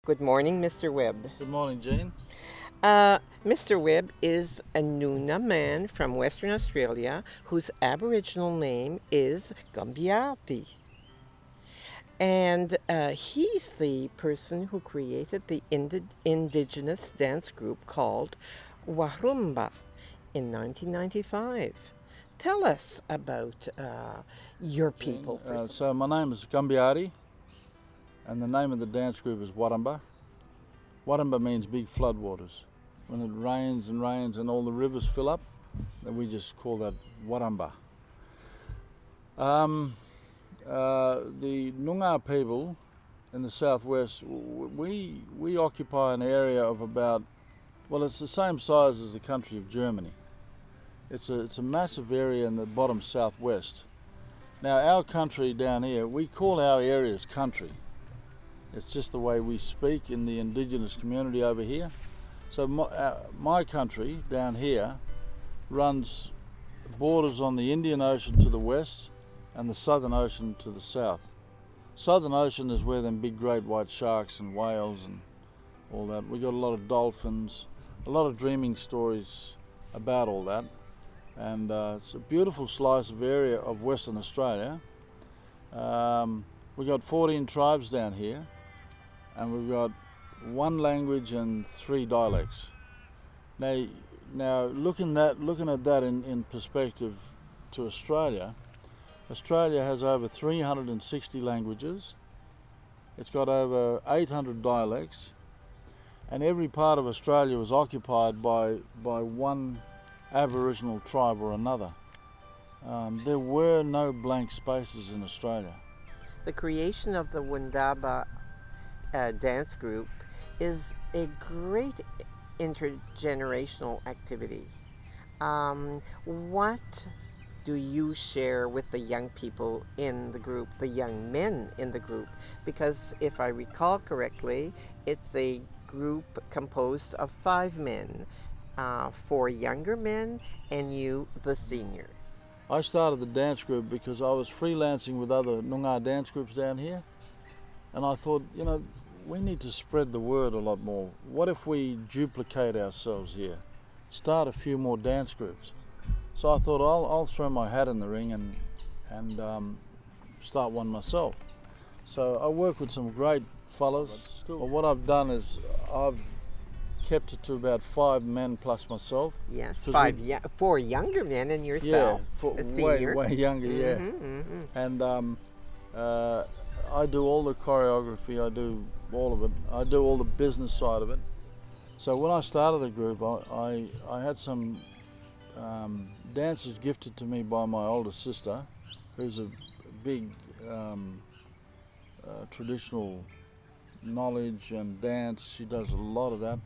Good morning, Mr. Webb. Good morning, Jean. Mr. Webb is a Noona man from Western Australia whose Aboriginal name is Gumbiati. And he's the person who created the indigenous dance group called Warumba in 1995. Tell us about your people. So my name is Gumbiati, and the name of the dance group is Warumba. Warumba means big floodwaters. When it rains and rains and all the rivers fill up, then we just call that Warumba. The Noongar people in the southwest, we occupy an area of about, well, it's the same size as the country of Germany. It's a massive area in the bottom southwest. Now our country down here, we call our areas country. It's just the way we speak in the indigenous community over here. So my country down here borders on the Indian Ocean to the west and the Southern Ocean to the south. Southern Ocean is where them big great white sharks and whales and all that. We got a lot of dolphins, a lot of dreaming stories about all that. And it's a beautiful slice of area of Western Australia. We got 14 tribes down here, and we've got one language and 3 dialects. Now looking at that in perspective to Australia, Australia has over 360 languages. It's got over 800 dialects, and every part of Australia was occupied by one Aboriginal tribe or another. There were no blank spaces in Australia. The creation of the Wundaba dance group is a great intergenerational activity. What do you share with the young people in the group, the young men in the group? Because if I recall correctly, it's a group composed of 5 men, 4 younger men, and you, the senior. I started the dance group because I was freelancing with other Noongar dance groups down here, and I thought, we need to spread the word a lot more. What if we duplicate ourselves here? Start a few more dance groups. So I thought I'll throw my hat in the ring and start one myself. So I work with some great fellas. But what I've done is I've kept it to about 5 men plus myself. Yes, 4 younger men and yourself. Yeah, way younger. Yeah. Mm-hmm. And I do all the choreography. I do all of it. I do all the business side of it. So when I started the group, I had some dances gifted to me by my older sister, who's a big traditional knowledge and dance. She does a lot of that.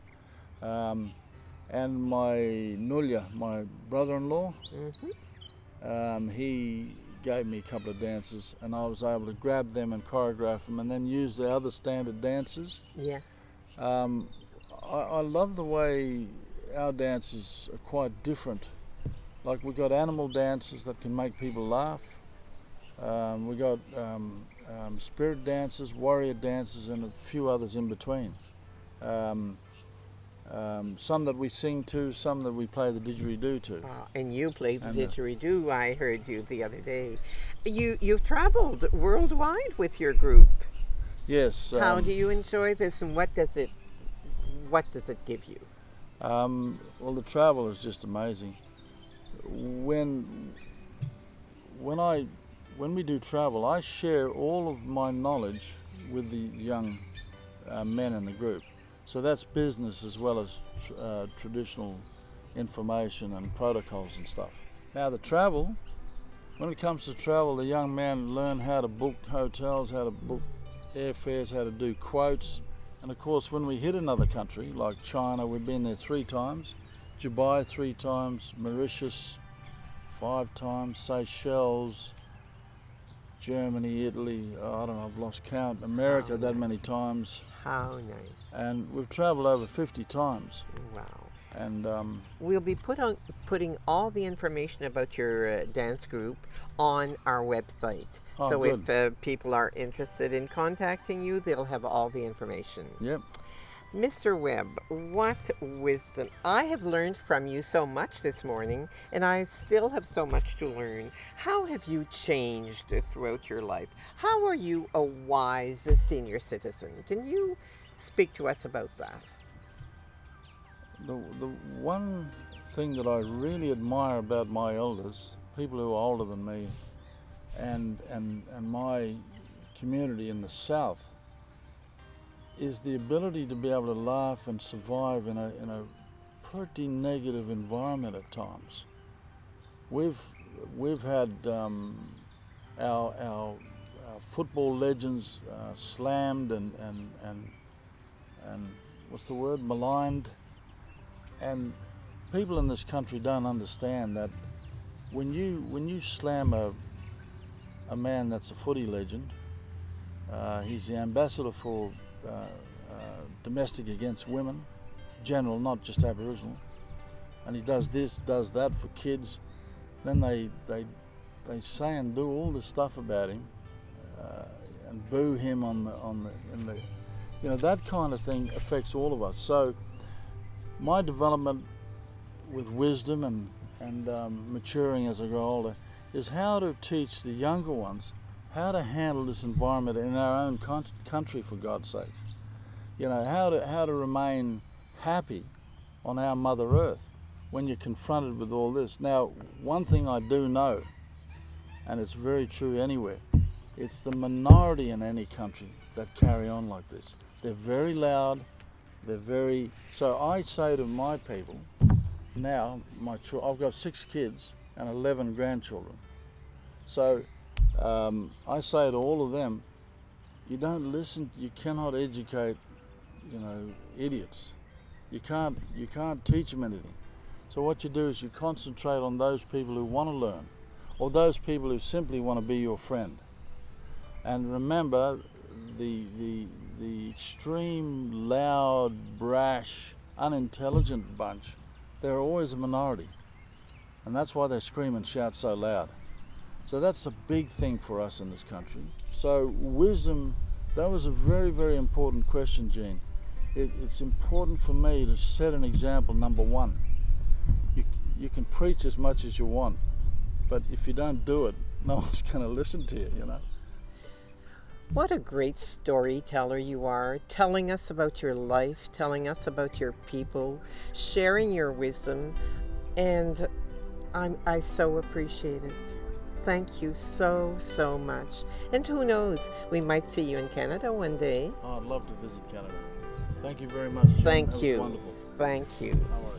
And my Nulya, my brother-in-law, he gave me a couple of dances, and I was able to grab them and choreograph them and then use the other standard dances. Yeah. I love the way our dances are quite different. Like we've got animal dances that can make people laugh. We got spirit dances, warrior dances, and a few others in between. Some that we sing to, some that we play the didgeridoo to. And you played the didgeridoo. I heard you the other day. You've traveled worldwide with your group. Yes. How do you enjoy this, and what does it give you? Well, the travel is just amazing. When we do travel, I share all of my knowledge with the young men in the group. So that's business as well as traditional information and protocols and stuff. Now when it comes to travel, the young men learn how to book hotels, how to book airfares, how to do quotes. And of course, when we hit another country, like China, we've been there 3 times, Dubai 3 times, Mauritius 5 times, Seychelles, Germany, Italy, I don't know, I've lost count, America that many times. How nice. And we've traveled over 50 times. Wow. And We'll be putting all the information about your dance group on our website. Oh, so good. if people are interested in contacting you, they'll have all the information. yep. Mr. Webb, what wisdom. I have learned from you so much this morning, and I still have so much to learn. How have you changed throughout your life? How are you a wise senior citizen? Can you speak to us about that? The one thing that I really admire about my elders, people who are older than me, and my community in the South, is the ability to be able to laugh and survive in a pretty negative environment at times. We've had our football legends slammed and what's the word, maligned, and people in this country don't understand that when you slam a man that's a footy legend, he's the ambassador for domestic against women, general, not just Aboriginal, and he does this, does that for kids. Then they say and do all this stuff about him, and boo him in the that kind of thing affects all of us. So my development with wisdom and maturing as I grow older is how to teach the younger ones how to handle this environment in our own country, for God's sakes. How to remain happy on our Mother Earth when you're confronted with all this. Now, one thing I do know, and it's very true anywhere, it's the minority in any country that carry on like this. They're very loud, so I say to my people, now, I've got 6 kids and 11 grandchildren. So I say to all of them, you don't listen, you cannot educate, idiots. You can't teach them anything. So what you do is you concentrate on those people who want to learn, or those people who simply want to be your friend. And remember, the extreme, loud, brash, unintelligent bunch, they're always a minority. And that's why they scream and shout so loud. So that's a big thing for us in this country. So wisdom, that was a very, very important question, Jean. It's important for me to set an example, number one. You can preach as much as you want, but if you don't do it, no one's going to listen to you, What a great storyteller you are, telling us about your life, telling us about your people, sharing your wisdom, and I so appreciate it. Thank you so, so much. And who knows, we might see you in Canada one day. Oh, I'd love to visit Canada. Thank you very much, Jean. Thank That you. was wonderful. Thank you. No worries.